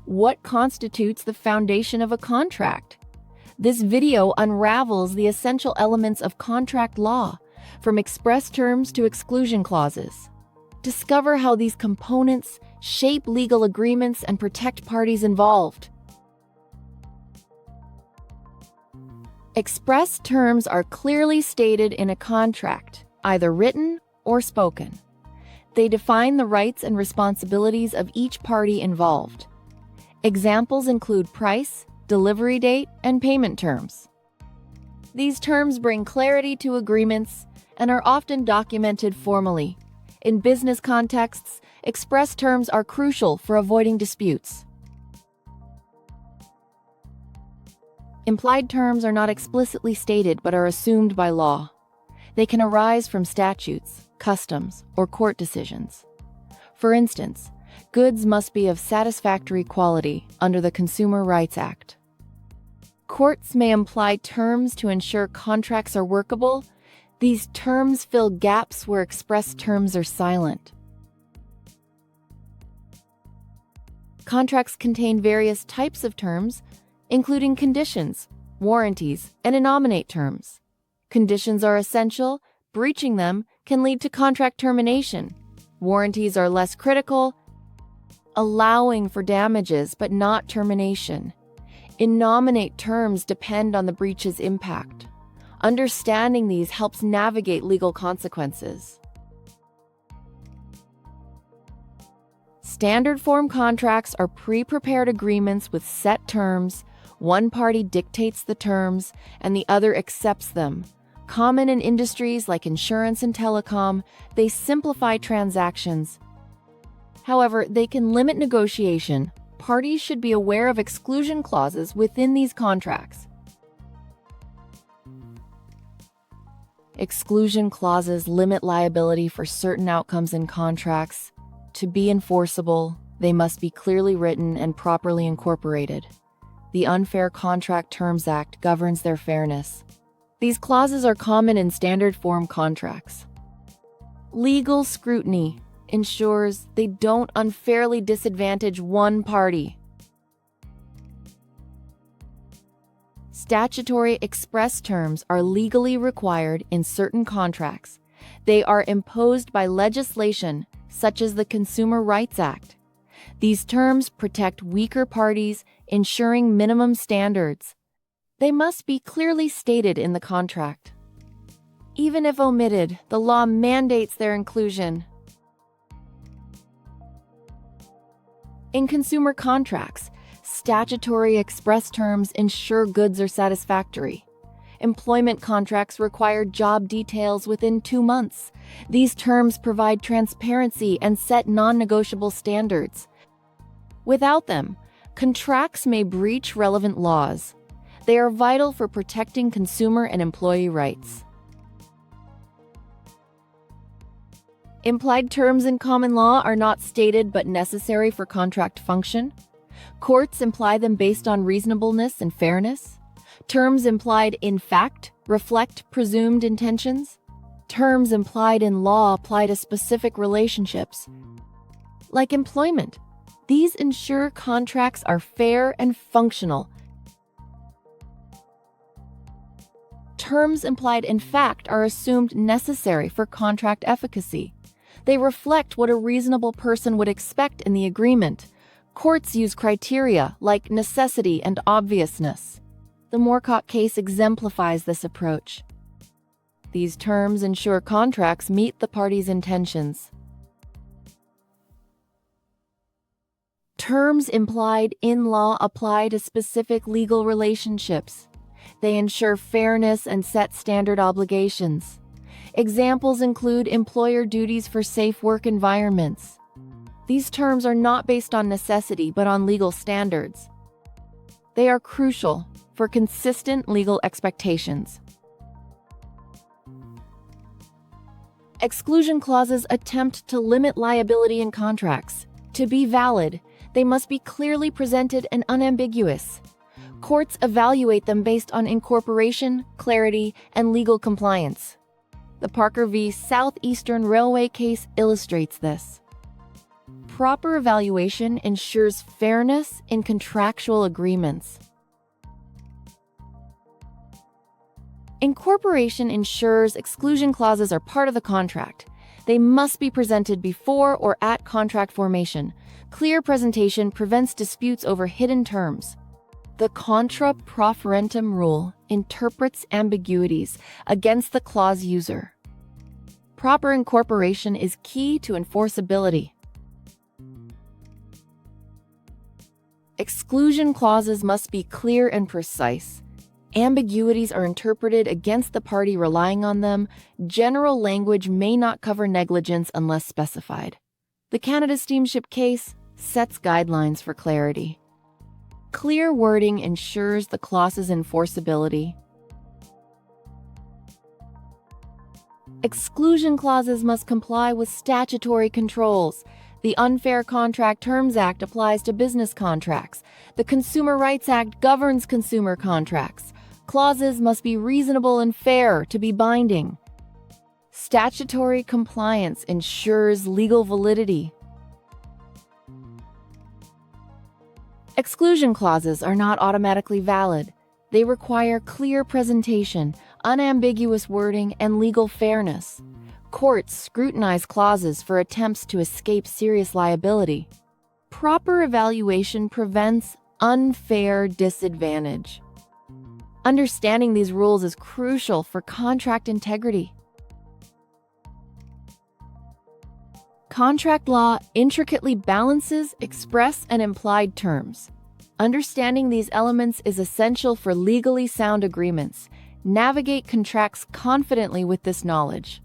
What constitutes the foundation of a contract? This video unravels the essential elements of contract law, from express terms to exclusion clauses. Discover how these components shape legal agreements and protect parties involved. Express terms are clearly stated in a contract, either written or spoken. They define the rights and responsibilities of each party involved. Examples include price, delivery date, and payment terms. These terms bring clarity to agreements and are often documented formally. In business contexts, express terms are crucial for avoiding disputes. Implied terms are not explicitly stated but are assumed by law. They can arise from statutes, customs, or court decisions. For instance, goods must be of satisfactory quality under the Consumer Rights Act. Courts may imply terms to ensure contracts are workable. These terms fill gaps where express terms are silent. Contracts contain various types of terms, including conditions, warranties, and innominate terms. Conditions are essential. Breaching them can lead to contract termination. Warranties are less critical, allowing for damages but not termination. Innominate terms depend on the breach's impact. Understanding these helps navigate legal consequences. Standard form contracts are pre-prepared agreements with set terms. One party dictates the terms, and the other accepts them. Common in industries like insurance and telecom, they simplify transactions. However, they can limit negotiation. Parties should be aware of exclusion clauses within these contracts. Exclusion clauses limit liability for certain outcomes in contracts. To be enforceable, they must be clearly written and properly incorporated. The Unfair Contract Terms Act governs their fairness. These clauses are common in standard form contracts. Legal scrutiny ensures they don't unfairly disadvantage one party. Statutory express terms are legally required in certain contracts. They are imposed by legislation, such as the Consumer Rights Act. These terms protect weaker parties, ensuring minimum standards. They must be clearly stated in the contract. Even if omitted, the law mandates their inclusion. In consumer contracts, statutory express terms ensure goods are satisfactory. Employment contracts require job details within 2 months. These terms provide transparency and set non-negotiable standards. Without them, contracts may breach relevant laws. They are vital for protecting consumer and employee rights. Implied terms in common law are not stated but necessary for contract function. Courts imply them based on reasonableness and fairness. Terms implied in fact reflect presumed intentions. Terms implied in law apply to specific relationships. Like employment, these ensure contracts are fair and functional. Terms implied in fact are assumed necessary for contract efficacy. They reflect what a reasonable person would expect in the agreement. Courts use criteria like necessity and obviousness. The Moorcock case exemplifies this approach. These terms ensure contracts meet the parties' intentions. Terms implied in law apply to specific legal relationships. They ensure fairness and set standard obligations. Examples include employer duties for safe work environments. These terms are not based on necessity but on legal standards. They are crucial for consistent legal expectations. Exclusion clauses attempt to limit liability in contracts. To be valid, they must be clearly presented and unambiguous. Courts evaluate them based on incorporation, clarity, and legal compliance. The Parker v. Southeastern Railway case illustrates this. Proper evaluation ensures fairness in contractual agreements. Incorporation ensures exclusion clauses are part of the contract. They must be presented before or at contract formation. Clear presentation prevents disputes over hidden terms. The contra proferentum rule interprets ambiguities against the clause user. Proper incorporation is key to enforceability. Exclusion clauses must be clear and precise. Ambiguities are interpreted against the party relying on them. General language may not cover negligence unless specified. The Canada Steamship case sets guidelines for clarity. Clear wording ensures the clause's enforceability. Exclusion clauses must comply with statutory controls. The Unfair Contract Terms Act applies to business contracts. The Consumer Rights Act governs consumer contracts. Clauses must be reasonable and fair to be binding. Statutory compliance ensures legal validity. Exclusion clauses are not automatically valid. They require clear presentation, unambiguous wording, and legal fairness. Courts scrutinize clauses for attempts to escape serious liability. Proper evaluation prevents unfair disadvantage. Understanding these rules is crucial for contract integrity. Contract law intricately balances express and implied terms. Understanding these elements is essential for legally sound agreements. Navigate contracts confidently with this knowledge.